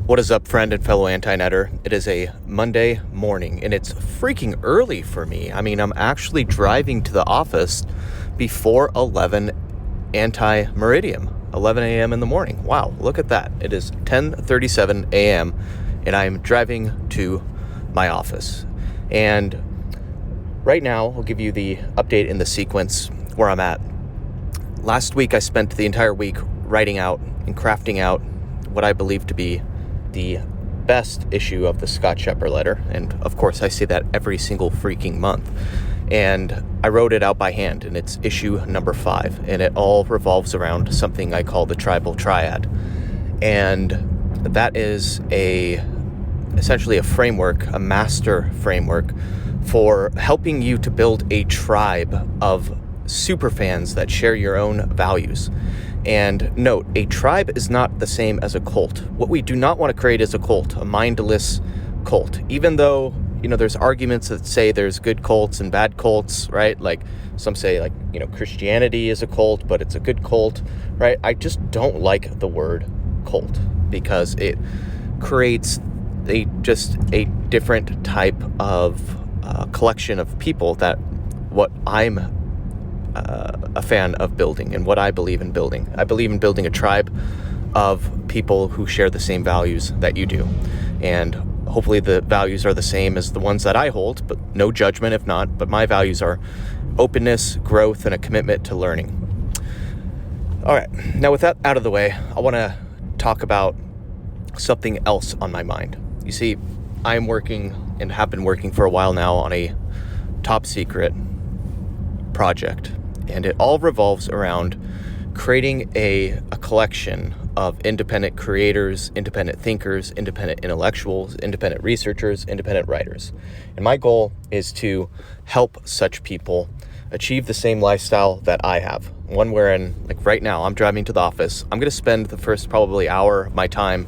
What is up, friend and fellow anti-netter? It is a Monday morning, and it's freaking early for me. I mean, I'm actually driving to the office before 11 anti-meridium, 11 a.m. in the morning. Wow, look at that. It is 10:37 a.m., and I'm driving to my office. And right now, I'll give you the update in the sequence where I'm at. Last week, I spent the entire week writing out and crafting out what I believe to be the best issue of the Scott Scheper letter. And of course, I say that every single freaking month. And I wrote it out by hand, and it's issue number 5. And it all revolves around something I call the tribal triad. And that is essentially a framework, a master framework for helping you to build a tribe of superfans that share your own values. And note, a tribe is not the same as a cult. What we do not want to create is a cult, a mindless cult. Even though, there's arguments that say there's good cults and bad cults, right? Like some say Christianity is a cult, but it's a good cult, right? I just don't like the word cult because it creates a different type of collection of people that what I'm a fan of building and what I believe in building. I believe in building a tribe of people who share the same values that you do. And hopefully the values are the same as the ones that I hold, but no judgment if not. But my values are openness, growth, and a commitment to learning. All right, now with that out of the way, I want to talk about something else on my mind. You see, I am working and have been working for a while now on a top secret project. And it all revolves around creating a collection of independent creators, independent thinkers, independent intellectuals, independent researchers, independent writers. And my goal is to help such people achieve the same lifestyle that I have. One wherein, like right now, I'm driving to the office. I'm going to spend the first probably hour of my time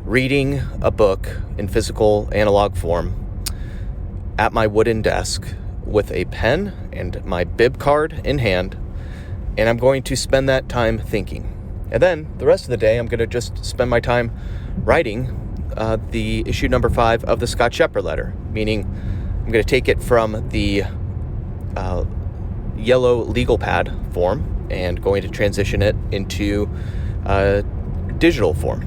reading a book in physical analog form at my wooden desk with a pen and my bib card in hand, and I'm going to spend that time thinking. And then the rest of the day, I'm going to just spend my time writing the issue number 5 of the Scott Scheper letter, meaning I'm going to take it from the yellow legal pad form and going to transition it into digital form.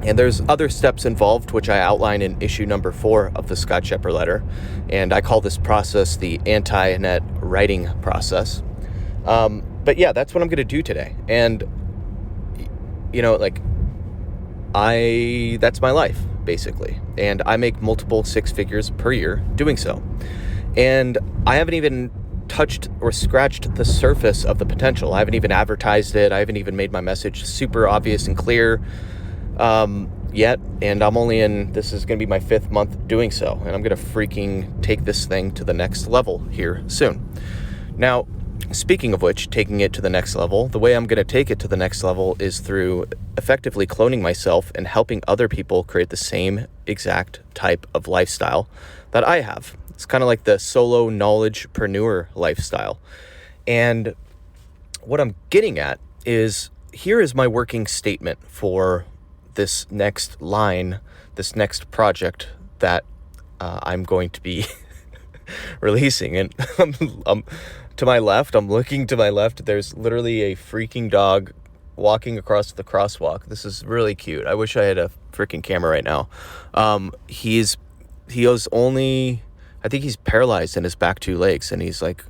And there's other steps involved, which I outline in issue number 4 of the Scott Scheper letter. And I call this process the anti-net writing process. But yeah, that's what I'm going to do today. And, that's my life, basically. And I make multiple 6 figures per year doing so. And I haven't even touched or scratched the surface of the potential. I haven't even advertised it. I haven't even made my message super obvious and clear yet, and this is going to be my 5th month doing so, and I'm going to freaking take this thing to the next level here soon. Now, speaking of which, taking it to the next level, the way I'm going to take it to the next level is through effectively cloning myself and helping other people create the same exact type of lifestyle that I have. It's kind of like the solo knowledgepreneur lifestyle. And what I'm getting at is, here is my working statement for this next line, this next project that I'm going to be releasing. And to my left, I'm looking to my left, there's literally a freaking dog walking across the crosswalk. This is really cute. I wish I had a freaking camera right now. He is only, I think he's paralyzed in his back 2 legs, and he's like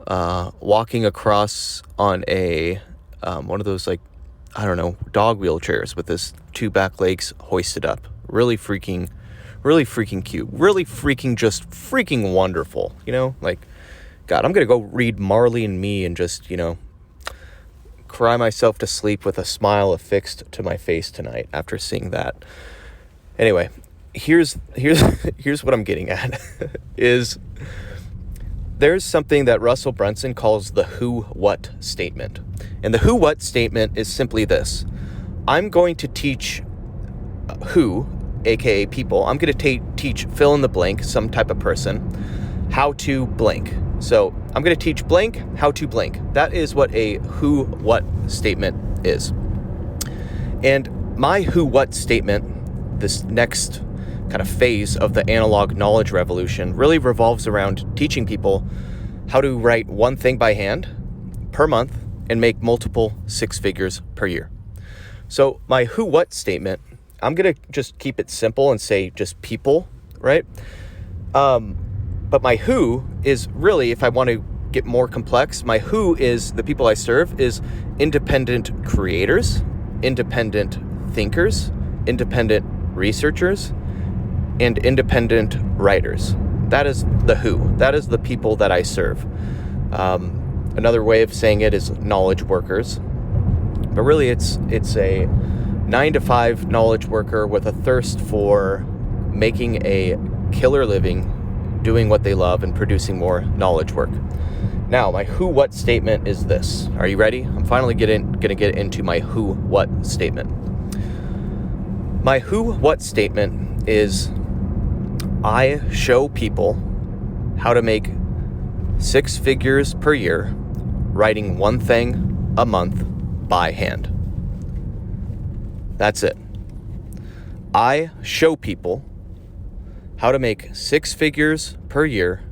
walking across on a one of those dog wheelchairs with his 2 back legs hoisted up. Really freaking cute. Really just freaking wonderful. God, I'm going to go read Marley and Me and just, cry myself to sleep with a smile affixed to my face tonight after seeing that. Anyway, here's what I'm getting at is there's something that Russell Brunson calls the who-what statement. And the who-what statement is simply this. I'm going to teach who, aka people, I'm going to teach fill in the blank, some type of person, how to blank. So I'm going to teach blank how to blank. That is what a who-what statement is. And my who-what statement this next kind of phase of the analog knowledge revolution really revolves around teaching people how to write one thing by hand per month and make multiple six figures per year. So my who what statement, I'm going to just keep it simple and say just people, right? But my who is really, if I want to get more complex, my who is the people I serve is independent creators, independent thinkers, independent researchers, and independent writers. That is the who. That is the people that I serve. Another way of saying it is knowledge workers. But really it's a 9-to-5 knowledge worker with a thirst for making a killer living, doing what they love, and producing more knowledge work. Now, my who what statement is this. Are you ready? I'm finally going to get into my who what statement. My who what statement is I show people how to make six figures per year writing one thing a month by hand. That's it. I show people how to make six figures per year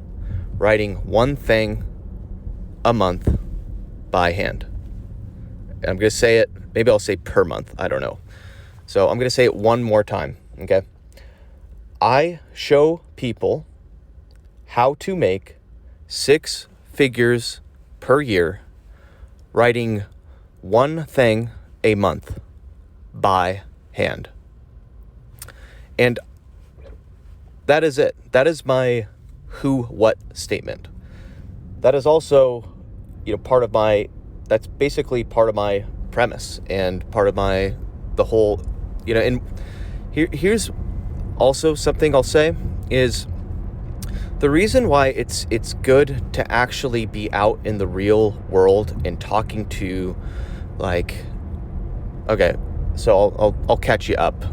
writing one thing a month by hand. I'm going to say it, maybe I'll say per month, I don't know. So I'm going to say it one more time, okay? I show people how to make six figures per year writing one thing a month by hand. And that is it. That is my who what statement. That is also, part of that's basically part of my premise and part of the whole, and here's also something I'll say is the reason why it's good to actually be out in the real world and talking to okay, so I'll catch you up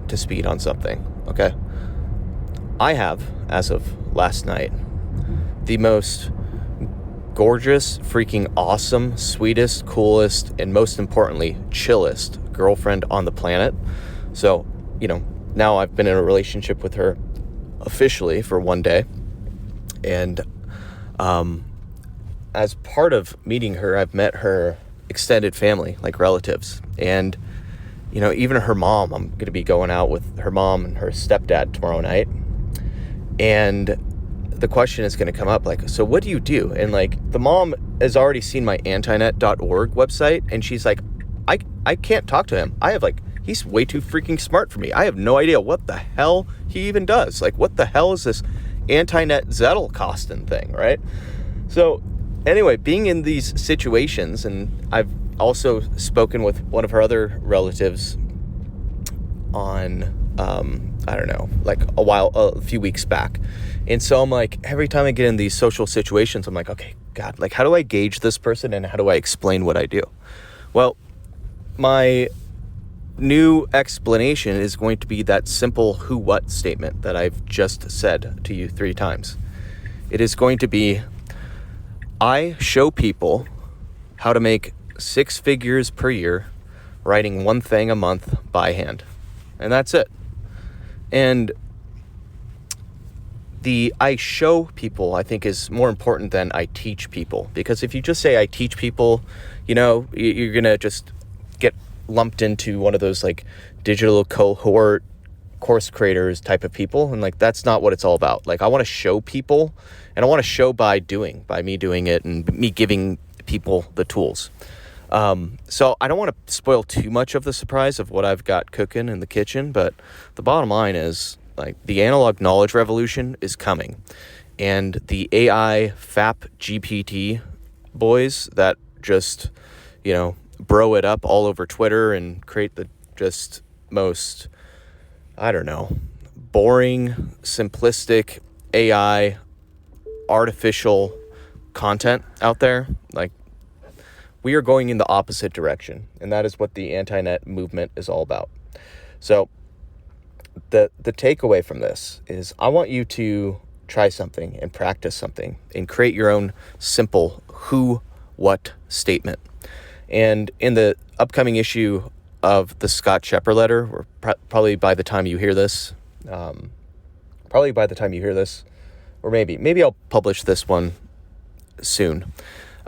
to speed on something, okay? I have, as of last night, the most gorgeous, freaking awesome, sweetest, coolest, and most importantly, chillest girlfriend on the planet. So, now I've been in a relationship with her officially for one day. And as part of meeting her, I've met her extended family, like relatives. And, even her mom, I'm going to be going out with her mom and her stepdad tomorrow night. And the question is going to come up so what do you do? And the mom has already seen my antinet.org website. And she's like, I can't talk to him. He's way too freaking smart for me. I have no idea what the hell he even does. What the hell is this Antinet Zettelkasten thing, right? So anyway, being in these situations, and I've also spoken with one of her other relatives on, I don't know, a few weeks back. And so I'm every time I get in these social situations, I'm okay, God, how do I gauge this person and how do I explain what I do? Well, my new explanation is going to be that simple who what statement that I've just said to you 3 times. It is going to be, I show people how to make six figures per year writing one thing a month by hand. And that's it. And the I show people, I think, is more important than I teach people. Because if you just say I teach people, you're going to just get lumped into one of those digital cohort course creators type of people. And that's not what it's all about. I want to show people, and I want to show by me doing it and me giving people the tools. So I don't want to spoil too much of the surprise of what I've got cooking in the kitchen, but the bottom line is the analog knowledge revolution is coming, and the AI FAP GPT boys that just, bro it up all over Twitter and create the just most, boring, simplistic AI artificial content out there. We are going in the opposite direction, and that is what the anti-net movement is all about. So the takeaway from this is I want you to try something and practice something and create your own simple who what statement. And in the upcoming issue of the Scott Scheper letter, or probably by the time you hear this, or maybe I'll publish this one soon.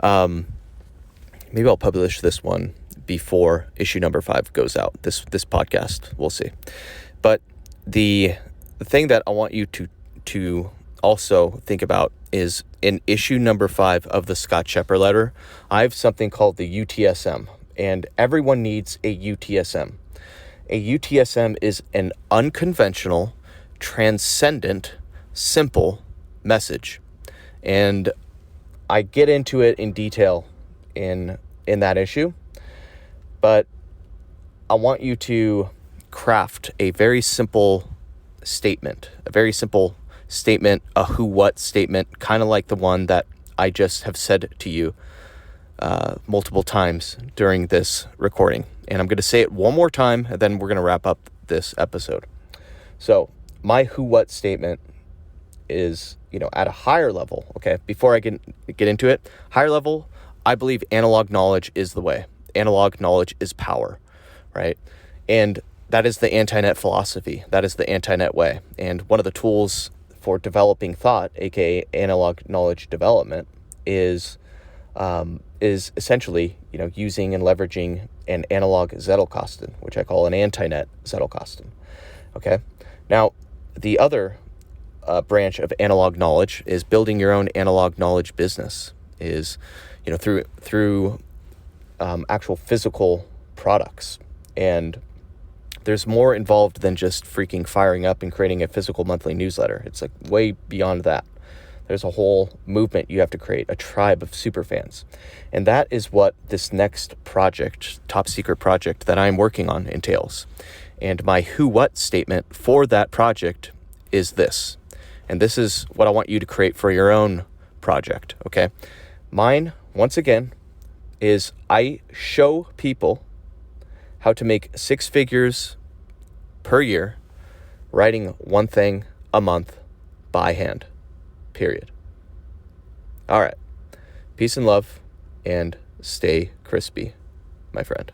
Maybe I'll publish this one before issue number 5 goes out. This podcast, we'll see. But the thing that I want you to also think about is in issue number 5 of the Scott Scheper letter, I have something called the UTSM, and everyone needs a UTSM. A UTSM is an unconventional, transcendent, simple message. And I get into it in detail in that issue, but I want you to craft a very simple statement, a who-what statement, kind of like the one that I just have said to you multiple times during this recording. And I'm going to say it one more time, and then we're going to wrap up this episode. So my who-what statement is, at a higher level, okay? Before I get into it, higher level, I believe analog knowledge is the way. Analog knowledge is power, right? And that is the anti-net philosophy. That is the anti-net way. And one of the tools for developing thought, aka analog knowledge development, is essentially, using and leveraging an analog Zettelkasten, which I call an anti-net Zettelkasten. Okay. Now, the other branch of analog knowledge is building your own analog knowledge business. Is through actual physical products. And there's more involved than just freaking firing up and creating a physical monthly newsletter. It's like way beyond that. There's a whole movement you have to create, a tribe of superfans. And that is what this next project, top secret project that I'm working on entails. And my who-what statement for that project is this. And this is what I want you to create for your own project, okay? Mine, once again, is I show people how to make 6 figures per year writing one thing a month by hand, period. All right. Peace and love, and stay crispy, my friend.